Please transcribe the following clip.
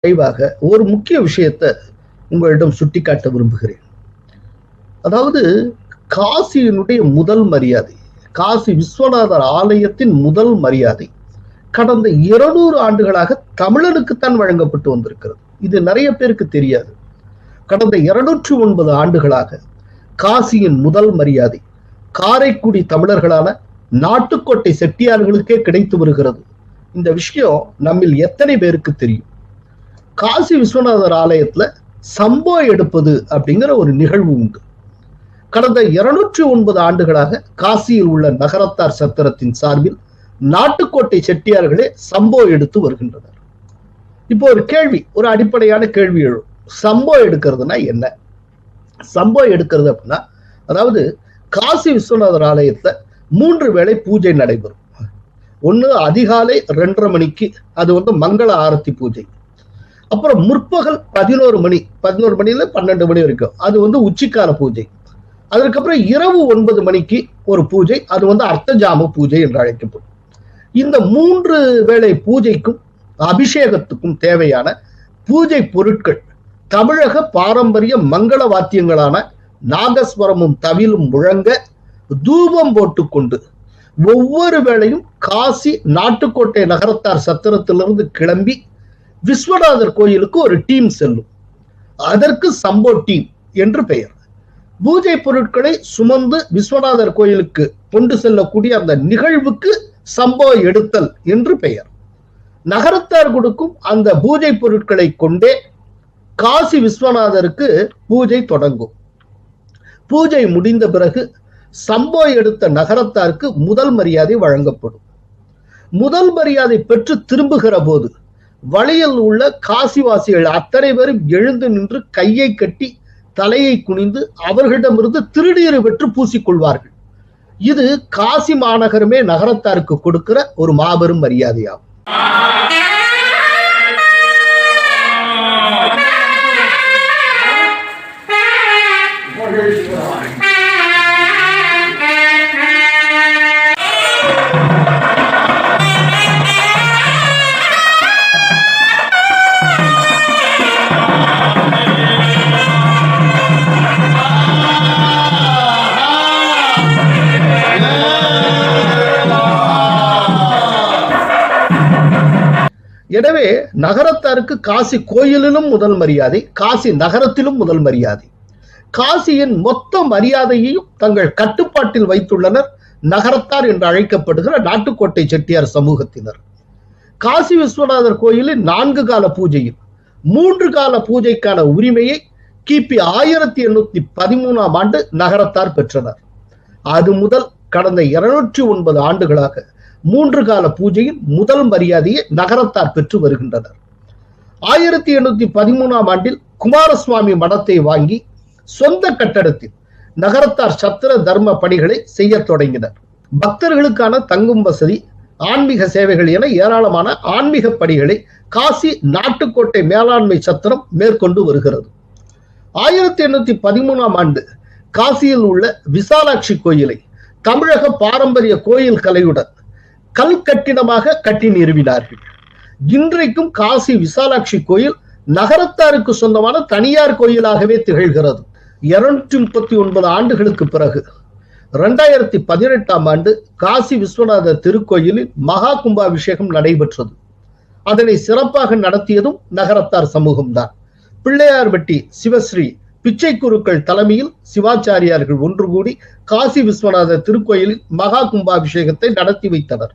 நிறைவாக ஒரு முக்கிய விஷயத்தை உங்களிடம் சுட்டிக்காட்ட விரும்புகிறேன். அதாவது காசியினுடைய முதல் மரியாதை, காசி விஸ்வநாதர் ஆலயத்தின் முதல் மரியாதை கடந்த 200 ஆண்டுகளாக தமிழனுக்குத்தான் வழங்கப்பட்டு வந்திருக்கிறது. இது நிறைய பேருக்கு தெரியாது. கடந்த 209 ஆண்டுகளாக காசியின் முதல் மரியாதை காரைக்குடி தமிழர்களான நாட்டுக்கோட்டை செட்டியார்களுக்கே கிடைத்து வருகிறது. இந்த விஷயம் நம்மில் எத்தனை பேருக்கு தெரியும்? காசி விஸ்வநாதர் ஆலயத்துல சம்போ எடுப்பது அப்படிங்கிற ஒரு நிகழ்வு உண்டு. கடந்த 209 ஆண்டுகளாக காசியில் உள்ள நகரத்தார் சத்திரத்தின் சார்பில் நாட்டுக்கோட்டை செட்டியார்களே சம்போ எடுத்து வருகின்றனர். இப்போ ஒரு கேள்வி, ஒரு அடிப்படையான கேள்வி எழும். சம்போ எடுக்கிறதுனா என்ன? சம்போ எடுக்கிறது அப்படின்னா, அதாவது காசி விஸ்வநாதர் ஆலயத்துல 3 வேளை பூஜை நடைபெறும். ஒண்ணு அதிகாலை 2:30 மணிக்கு, அது மங்கள ஆரத்தி பூஜை. அப்புறம் முற்பகல் 11 மணில 12 மணி வரைக்கும், அது உச்சிக்கால பூஜை. அதற்கப்புறம் இரவு 9 மணிக்கு ஒரு பூஜை, அது அர்த்தஜாம பூஜை என்று அழைக்கப்படும். இந்த 3 வேளை பூஜைக்கும் அபிஷேகத்துக்கும் தேவையான பூஜை பொருட்கள் தமிழக பாரம்பரிய மங்கள வாத்தியங்களான நாகஸ்வரமும் தவிலும் முழங்க தூபம் போட்டுக்கொண்டு ஒவ்வொரு வேளையும் காசி நாட்டுக்கோட்டை நகரத்தார் சத்திரத்திலிருந்து கிளம்பி விஸ்வநாதர் கோயிலுக்கு ஒரு டீம் செல்லும். அதற்கு சம்போ டீம் என்று பெயர். பூஜை பொருட்களை சுமந்து விஸ்வநாதர் கோயிலுக்கு கொண்டு செல்லக்கூடிய அந்த நிகழ்வுக்கு சம்போ எடுத்தல் என்று பெயர். நகரத்தார் கொடுக்கும் அந்த பூஜை பொருட்களை கொண்டே காசி விஸ்வநாதருக்கு பூஜை தொடங்கும். பூஜை முடிந்த பிறகு சம்போ எடுத்த நகரத்தாருக்கு முதல் மரியாதை வழங்கப்படும். முதல் மரியாதை பெற்று திரும்புகிற போது வழியில் உள்ள காசிவாசிகள் அத்தனை பேரும் எழுந்து நின்று கையை கட்டி தலையை குனிந்து அவர்களிடமிருந்து திருநீறு பெற்று பூசிக்கொள்வார்கள். இது காசி மாநகரமே நகரத்தாருக்கு கொடுக்கிற ஒரு மாபெரும் மரியாதையாகும். எனவே நகரத்தாருக்கு காசி கோயிலிலும் முதல் மரியாதை, காசி நகரத்திலும் முதல் மரியாதை. காசியின் மொத்த மரியாதையையும் தங்கள் கட்டுப்பாட்டில் வைத்துள்ளனர் நகரத்தார் என்று அழைக்கப்படுகிற நாட்டுக்கோட்டை செட்டியார் சமூகத்தினர். காசி விஸ்வநாதர் கோயிலில் 4 கால பூஜையில் 3 கால பூஜைக்கான உரிமையை கிபி 1813 ஆண்டு நகரத்தார் பெற்றனர். அது முதல் கடந்த 209 ஆண்டுகளாக 3 கால பூஜையின் முதல் மரியாதையை நகரத்தார் பெற்று வருகின்றனர். 1813 ஆண்டில் குமாரசுவாமி மடத்தை வாங்கி சொந்த கட்டடத்தில் நகரத்தார் சத்திர தர்ம பணிகளை செய்ய தொடங்கினர். பக்தர்களுக்கான தங்கும் வசதி, ஆன்மீக சேவைகள் என ஏராளமான ஆன்மீக பணிகளை காசி நாட்டுக்கோட்டை மேலாண்மை சத்திரம் மேற்கொண்டு வருகிறது. 1813 ஆண்டு காசியில் உள்ள விசாலாட்சி கோயிலை தமிழக பாரம்பரிய கோயில் கலையுடன் கல் கட்டிடமாக கட்டி நிறுவினார்கள். இன்றைக்கும் காசி விசாலாட்சி கோயில் நகரத்தாருக்கு சொந்தமான தனியார் கோயிலாகவே திகழ்கிறது. 239 ஆண்டுகளுக்கு பிறகு 2018 ஆண்டு காசி விஸ்வநாதர் திருக்கோயிலில் மகா கும்பாபிஷேகம் நடைபெற்றது. அதனை சிறப்பாக நடத்தியதும் நகரத்தார் சமூகம்தான். பிள்ளையார்பட்டி சிவஸ்ரீ பிச்சை குருக்கள் தலைமையில் சிவாச்சாரியார்கள் ஒன்று கூடி காசி விஸ்வநாதர் திருக்கோயிலில் மகா கும்பாபிஷேகத்தை நடத்தி வைத்தனர்.